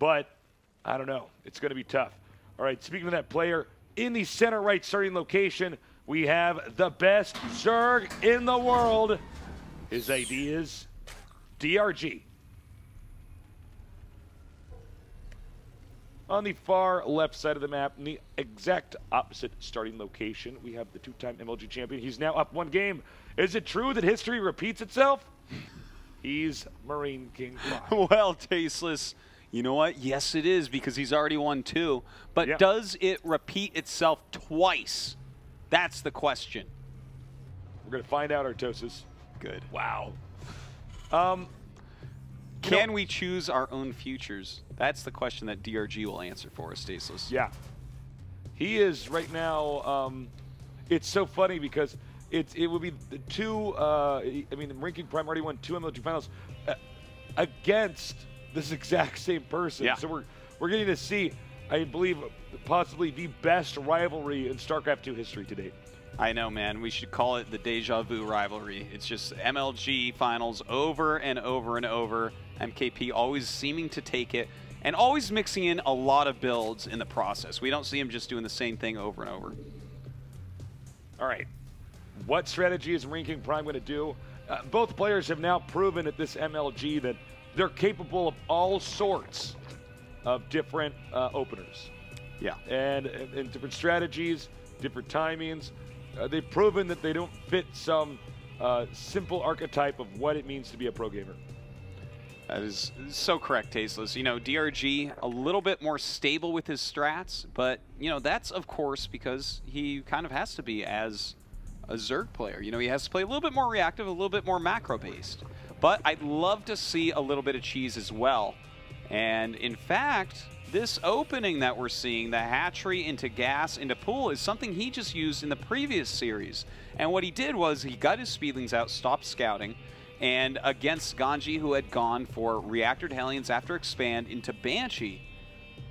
but I don't know. It's going to be tough. All right, speaking of that player, in the center right starting location, we have the best Zerg in the world. His ID is DRG. On the far left side of the map, in the exact opposite starting location, we have the two-time MLG champion. He's now up 1 game. Is it true that history repeats itself? He's Marineking. Well, Tasteless, you know what? Yes, it is, because he's already won 2. But yeah. Does it repeat itself twice? That's the question. We're going to find out, Artosis. Good. Wow. Can we choose our own futures? That's the question that DRG will answer for us, Tasteless. Yeah. He is right now, it's so funny because it would be the 2, I mean, Marineking Prime already won 2 MLG finals against this exact same person. Yeah. So we're getting to see, I believe, possibly the best rivalry in StarCraft 2 history to date. I know, man. We should call it the deja vu rivalry. It's just MLG finals over and over and over. MKP always seeming to take it and always mixing in a lot of builds in the process. We don't see him just doing the same thing over and over. All right. What strategy is Marineking Prime going to do? Both players have now proven at this MLG that they're capable of all sorts of different openers. Yeah. And different strategies, different timings. They've proven that they don't fit some simple archetype of what it means to be a pro gamer. That is so correct, Tasteless. You know, DRG, a little bit more stable with his strats, but, you know, that's, of course, because he kind of has to be as a Zerg player. You know, he has to play a little bit more reactive, a little bit more macro-based. But I'd love to see a little bit of cheese as well. And, in fact, this opening that we're seeing, the hatchery into gas, into pool, is something he just used in the previous series. And what he did was he got his speedlings out, stopped scouting, and against Ganji, who had gone for Reactor to Hellions after Expand into Banshee,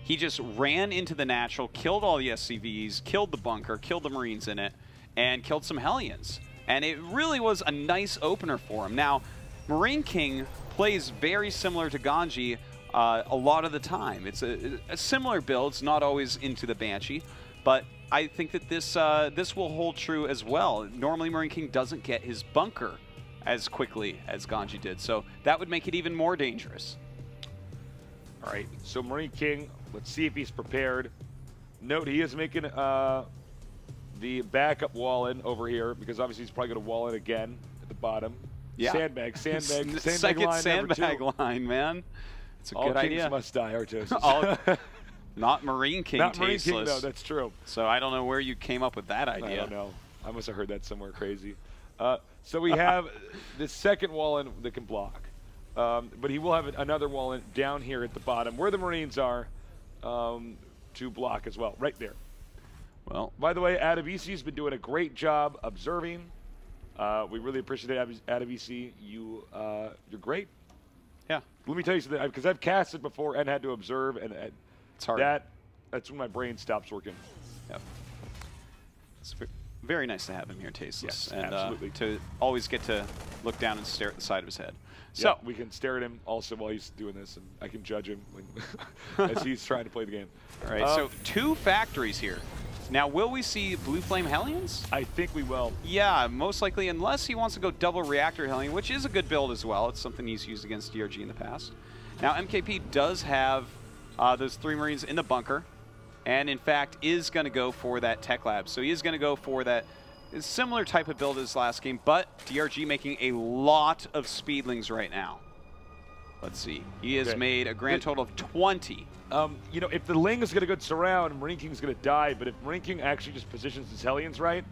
he just ran into the natural, killed all the SCVs, killed the bunker, killed the Marines in it, and killed some Hellions. And it really was a nice opener for him. Now, Marineking plays very similar to Ganji a lot of the time. It's a similar build. It's not always into the Banshee, but I think that this will hold true as well. Normally, Marineking doesn't get his bunker as quickly as Ganji did, so that would make it even more dangerous. All right, so Marineking, let's see if he's prepared. Note he is making the backup wall in over here, because obviously he's probably going to wall in again at the bottom. Yeah. Sandbag Second line sandbag line, man. It's a good idea. All kings must die, Artosis. Not Marineking, Not Tasteless. Marineking, no, that's true. So I don't know where you came up with that idea. I don't know. I must have heard that somewhere crazy. So we have the second wall in that can block. But he will have another wall in down here at the bottom, where the Marines are, to block as well, right there. Well, by the way, Adabisi's been doing a great job observing. We really appreciate it, Adabisi. You're great. Yeah. Let me tell you something, because I've casted before and had to observe, and it's hard. That's when my brain stops working. Yep. It's very nice to have him here, Tasteless. Yes, and absolutely. To always get to look down and stare at the side of his head. So yeah, we can stare at him also while he's doing this, and I can judge him as he's trying to play the game. All right, so 2 factories here. Now, will we see Blue Flame Hellions? I think we will. Yeah, most likely, unless he wants to go double Reactor Hellion, which is a good build as well. It's something he's used against DRG in the past. Now, MKP does have those 3 Marines in the bunker, and in fact is going to go for that Tech Lab. So he is going to go for that similar type of build as last game, but DRG making a lot of speedlings right now. Let's see. He has made a grand total of 20. You know, if the Ling is going to go surround, Marineking is going to die, but if Marineking actually just positions his Hellions right,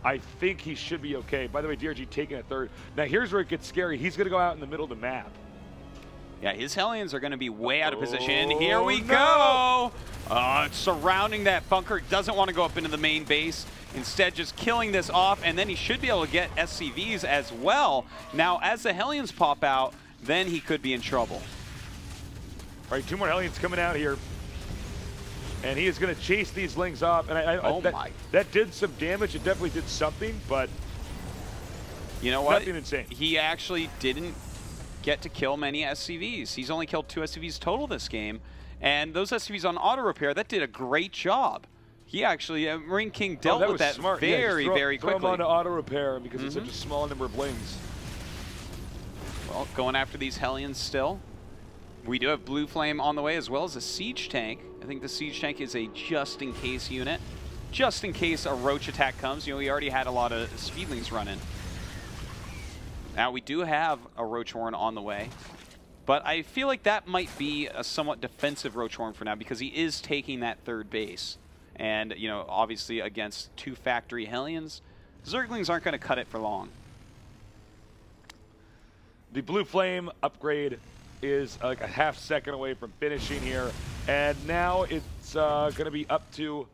I think he should be okay. By the way, DRG taking a 3rd. Now here's where it gets scary. He's going to go out in the middle of the map. Yeah, his Hellions are going to be way out of position. Here we go! Surrounding that bunker. Doesn't want to go up into the main base. Instead, just killing this off, and then he should be able to get SCVs as well. Now, as the Hellions pop out, then he could be in trouble. All right, 2 more Hellions coming out here. And he is going to chase these Lings off. And that did some damage. It definitely did something, but you know what? Nothing insane. He actually didn't get to kill many SCVs. He's only killed 2 SCVs total this game, and those SCVs on auto repair, that did a great job. He actually, Marineking dealt with that smart. very quickly. Throw him onto auto repair because it's such a small number of blings. Well, going after these Hellions still. We do have Blue Flame on the way as well as a Siege Tank. I think the Siege Tank is a just-in-case unit. Just in case a Roach attack comes. You know, we already had a lot of Speedlings running. Now, we do have a Roach Horn on the way. But I feel like that might be a somewhat defensive Roach Horn for now because he is taking that 3rd base. And, you know, obviously against 2 factory Hellions, Zerglings aren't going to cut it for long. The Blue Flame upgrade is like a half second away from finishing here. And now it's going to be up to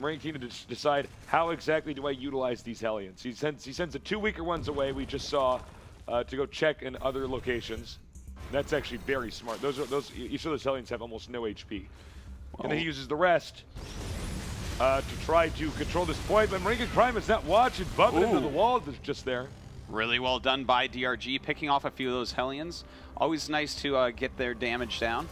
Marineking to decide how exactly do I utilize these Hellions. He sends the 2 weaker ones away, we just saw, to go check in other locations. That's actually very smart. Each of those Hellions have almost no HP. And then he uses the rest to try to control this point, but Marineking Prime is not watching, bumping into the wall that's just there. Really well done by DRG, picking off a few of those Hellions. Always nice to get their damage down.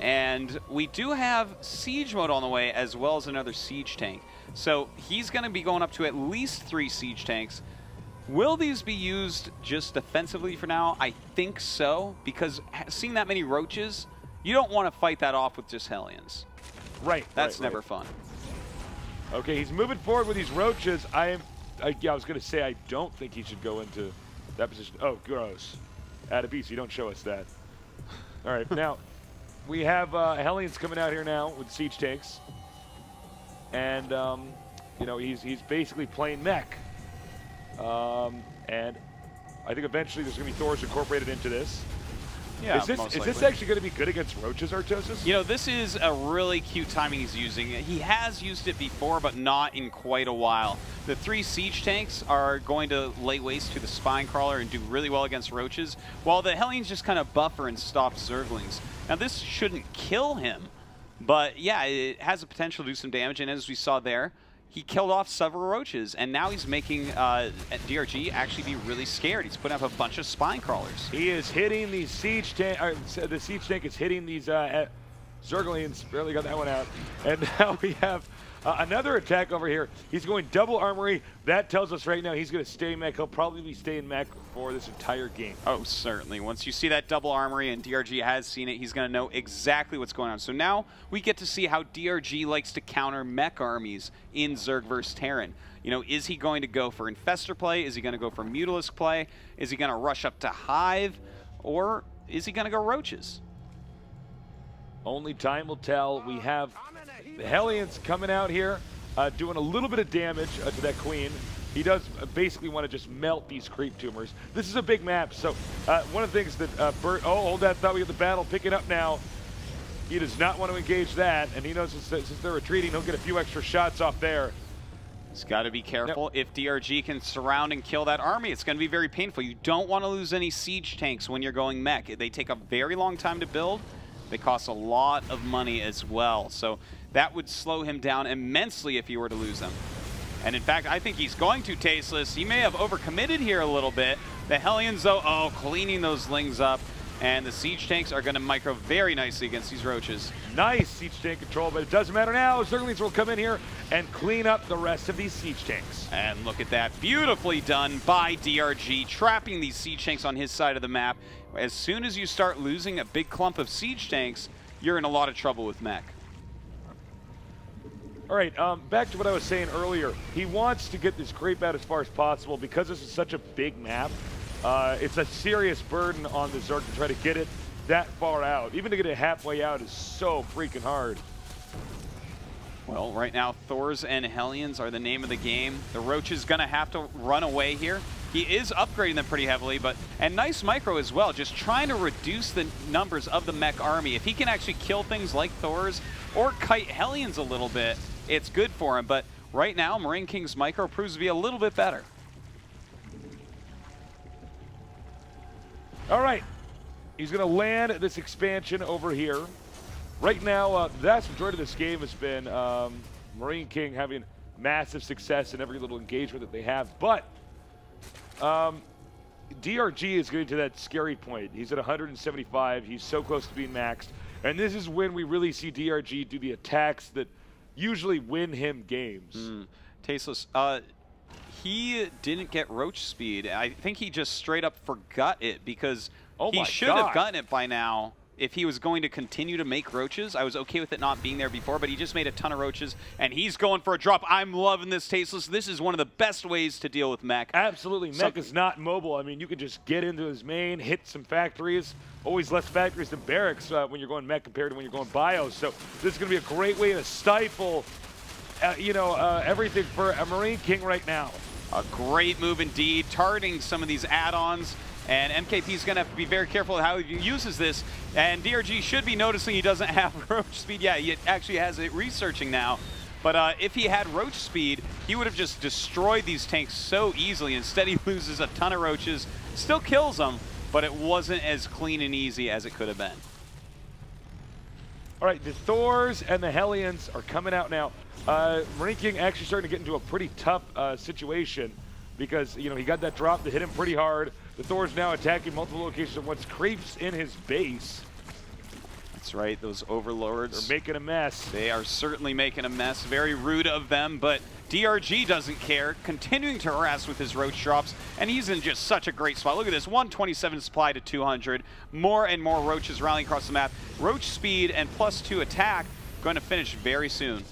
And we do have Siege Mode on the way, as well as another Siege Tank. So he's going to be going up to at least 3 Siege Tanks. Will these be used just defensively for now? I think so, because seeing that many Roaches, you don't want to fight that off with just Hellions. Right. That's never fun. Okay, he's moving forward with these Roaches. I was going to say I don't think he should go into that position. Oh, gross. Add a beat, so you don't show us that. All right, now we have Hellions coming out here now with Siege Tanks. And, you know, he's basically playing mech. And I think eventually there's going to be Thors incorporated into this. Yeah, is this actually going to be good against Roaches, Artosis? You know, this is a really cute timing he's using. He has used it before, but not in quite a while. The 3 Siege Tanks are going to lay waste to the Spine Crawler and do really well against Roaches, while the Hellions just kind of buffer and stop Zerglings. Now, this shouldn't kill him, but yeah, it has the potential to do some damage, and as we saw there, he killed off several Roaches, and now he's making DRG actually be really scared. He's putting up a bunch of Spine Crawlers. He is hitting the Siege Tank, the Siege Tank is hitting these Zerglings, barely got that one out. And now we have another attack over here. He's going double armory. That tells us right now he's going to stay mech. He'll probably be staying mech for this entire game. Oh, certainly. Once you see that double armory, and DRG has seen it, he's going to know exactly what's going on. So now we get to see how DRG likes to counter mech armies in Zerg vs. Terran. You know, is he going to go for Infestor play? Is he going to go for Mutalisk play? Is he going to rush up to Hive? Or is he going to go Roaches? Only time will tell. We have the Hellions coming out here, doing a little bit of damage to that Queen. He does basically want to just melt these creep tumors. This is a big map, so one of the things that Bert, hold that thought, we get the battle picking up now. He does not want to engage that, and he knows since they're retreating, he'll get a few extra shots off there. He's got to be careful. Now, if DRG can surround and kill that army, it's going to be very painful. You don't want to lose any Siege Tanks when you're going mech. They take a very long time to build. They cost a lot of money as well, so that would slow him down immensely if he were to lose them. And in fact, I think he's going to Tasteless. He may have overcommitted here a little bit. The Hellions, though, cleaning those Lings up. And the Siege Tanks are going to micro very nicely against these Roaches. Nice Siege Tank control, but it doesn't matter now. Zerglings will come in here and clean up the rest of these Siege Tanks. And look at that. Beautifully done by DRG, trapping these Siege Tanks on his side of the map. As soon as you start losing a big clump of Siege Tanks, you're in a lot of trouble with mech. All right, back to what I was saying earlier. He wants to get this creep out as far as possible because this is such a big map. It's a serious burden on the Zerg to try to get it that far out. Even to get it halfway out is so freaking hard. Well, right now, Thors and Hellions are the name of the game. The Roach is going to have to run away here. He is upgrading them pretty heavily, and nice micro as well, just trying to reduce the numbers of the mech army. If he can actually kill things like Thors or kite Hellions a little bit, it's good for him. But right now, Marineking's micro proves to be a little bit better. All right, he's going to land this expansion over here. Right now, the vast majority of this game has been Marineking having massive success in every little engagement that they have. But DRG is getting to that scary point. He's at 175. He's so close to being maxed. And this is when we really see DRG do the attacks that usually win him games. Tasteless, he didn't get roach speed. I think he just straight up forgot it because he should have gotten it by now. If he was going to continue to make roaches, I was okay with it not being there before, but he just made a ton of roaches, and he's going for a drop. I'm loving this, Tasteless. This is one of the best ways to deal with Mech. Absolutely. Mech is not mobile. I mean, you could just get into his main, hit some factories. Always less factories than barracks when you're going Mech compared to when you're going bio. So this is going to be a great way to stifle, everything for a Marineking right now. A great move indeed, targeting some of these add-ons. And MKP is going to have to be very careful how he uses this. And DRG should be noticing he doesn't have roach speed. Yeah, he actually has it researching now. But if he had roach speed, he would have just destroyed these tanks so easily. Instead, he loses a ton of roaches, still kills them, but it wasn't as clean and easy as it could have been. All right, the Thors and the Hellions are coming out now. Marineking actually starting to get into a pretty tough situation because, he got that drop that hit him pretty hard. The Thor's now attacking multiple locations at once, creeps in his base. That's right, those overlords. They're making a mess. They are certainly making a mess. Very rude of them, but DRG doesn't care, continuing to harass with his roach drops, and he's in just such a great spot. Look at this, 127 supply to 200. More and more roaches rallying across the map. Roach speed and +2 attack going to finish very soon.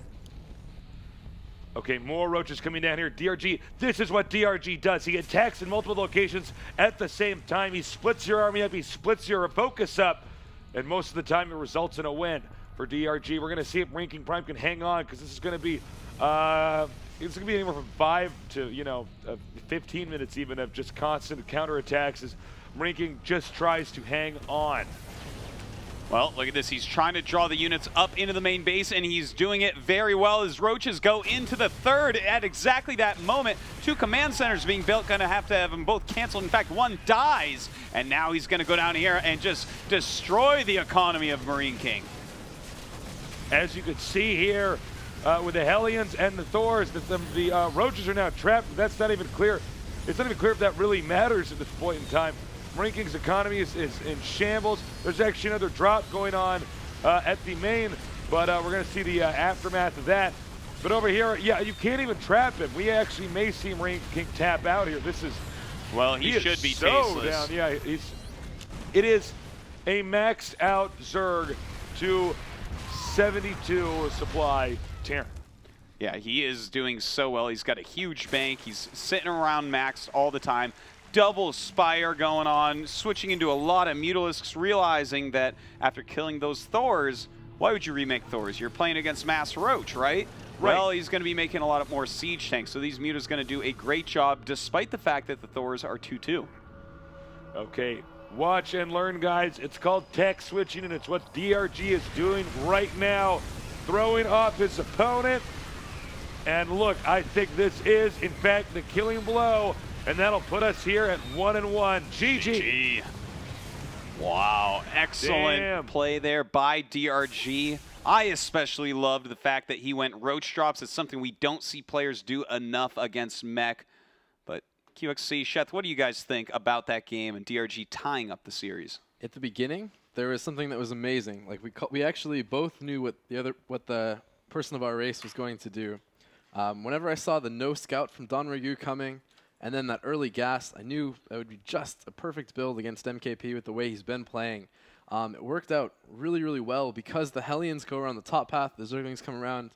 Okay, more roaches coming down here. DRG, this is what DRG does. He attacks in multiple locations at the same time. He splits your army up, he splits your focus up, and most of the time it results in a win for DRG. We're going to see if Marineking Prime can hang on, because this is going to be, it's going to be anywhere from 5 to, 15 minutes even of just constant counterattacks as Marineking just tries to hang on. Well, look at this. He's trying to draw the units up into the main base, and he's doing it very well as roaches go into the third at exactly that moment. 2 command centers being built, going to have them both canceled. In fact, one dies, and now he's going to go down here and just destroy the economy of Marineking. As you can see here with the Hellions and the Thors, that the roaches are now trapped. That's not even clear. It's not even clear if that really matters at this point in time. Marineking's economy is in shambles. There's actually another drop going on at the main, but we're going to see the aftermath of that. But over here, yeah, you can't even trap him. We actually may see Marineking tap out here. This is... Well, he should be so tasteless. Down. Yeah, it is a maxed out Zerg to 72 supply Terran. Yeah, he is doing so well. He's got a huge bank. He's sitting around maxed all the time. Double Spire going on, switching into a lot of Mutalisks, realizing that after killing those Thors, why would you remake Thors? You're playing against Mass Roach, right? Well, he's going to be making a lot more siege tanks, so these Mutas going to do a great job, despite the fact that the Thors are 2-2. Okay, watch and learn, guys. It's called tech switching, and it's what DRG is doing right now, throwing off his opponent. And look, I think this is, in fact, the killing blow. And that'll put us here at 1-1. GG. Wow, excellent play there by DRG. I especially loved the fact that he went roach drops. It's something we don't see players do enough against Mech. But QXC, Sheth, what do you guys think about that game and DRG tying up the series? At the beginning, there was something that was amazing. Like we actually both knew what the person of our race was going to do. Whenever I saw the no scout from Dongraegu coming, and then that early gas, I knew that would be just a perfect build against MKP with the way he's been playing. It worked out really, really well because the Hellions go around the top path, the Zerglings come around,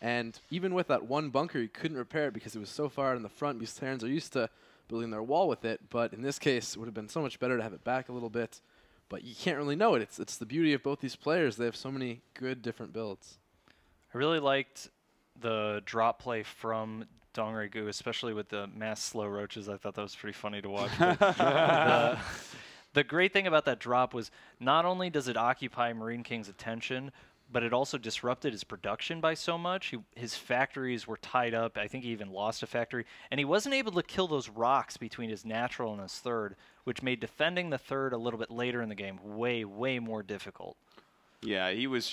and even with that one bunker, you couldn't repair it because it was so far in the front because Terrans are used to building their wall with it, but in this case, it would have been so much better to have it back a little bit, but you can't really know it. It's the beauty of both these players. They have so many good different builds. I really liked the drop play from Dongraegu, especially with the mass slow roaches. I thought that was pretty funny to watch. The great thing about that drop was not only does it occupy Marineking's attention, but it also disrupted his production by so much. His factories were tied up. I think he even lost a factory. And he wasn't able to kill those rocks between his natural and his third, which made defending the third a little bit later in the game way, way more difficult. Yeah, he was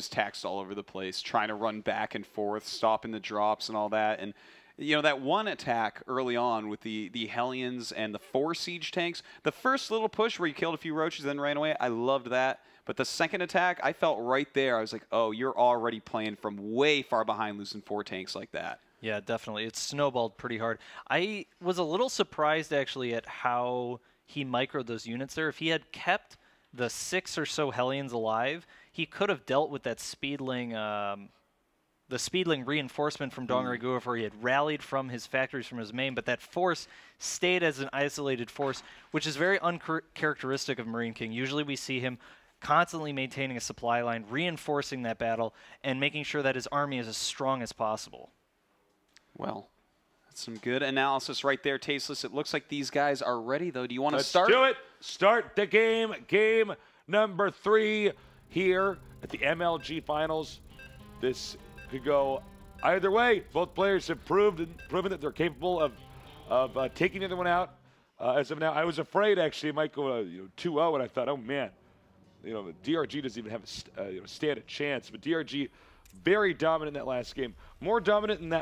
taxed all over the place, trying to run back and forth, stopping the drops and all that. And You know, that one attack early on with the Hellions and the 4 siege tanks, the first little push where you killed a few roaches and then ran away, I loved that. But the second attack, I felt right there. I was like, oh, you're already playing from way far behind losing 4 tanks like that. Yeah, definitely. It's snowballed pretty hard. I was a little surprised, actually, at how he microed those units there. If he had kept the 6 or so Hellions alive, he could have dealt with that Speedling, the Speedling reinforcement from Dongraegu, where he had rallied from his factories from his main, but that force stayed as an isolated force, which is very uncharacteristic of Marineking. Usually we see him constantly maintaining a supply line, reinforcing that battle, and making sure that his army is as strong as possible. Well, that's some good analysis right there, Tasteless. It looks like these guys are ready, though. Do you want to start? Let's do it. Start the game. Game number 3 here at the MLG Finals. This could go either way. Both players have proven that they're capable of taking the other one out. As of now, I was afraid actually it might go 2-0, and I thought, oh man, DRG doesn't even have a stand a chance. But DRG very dominant in that last game, more dominant in that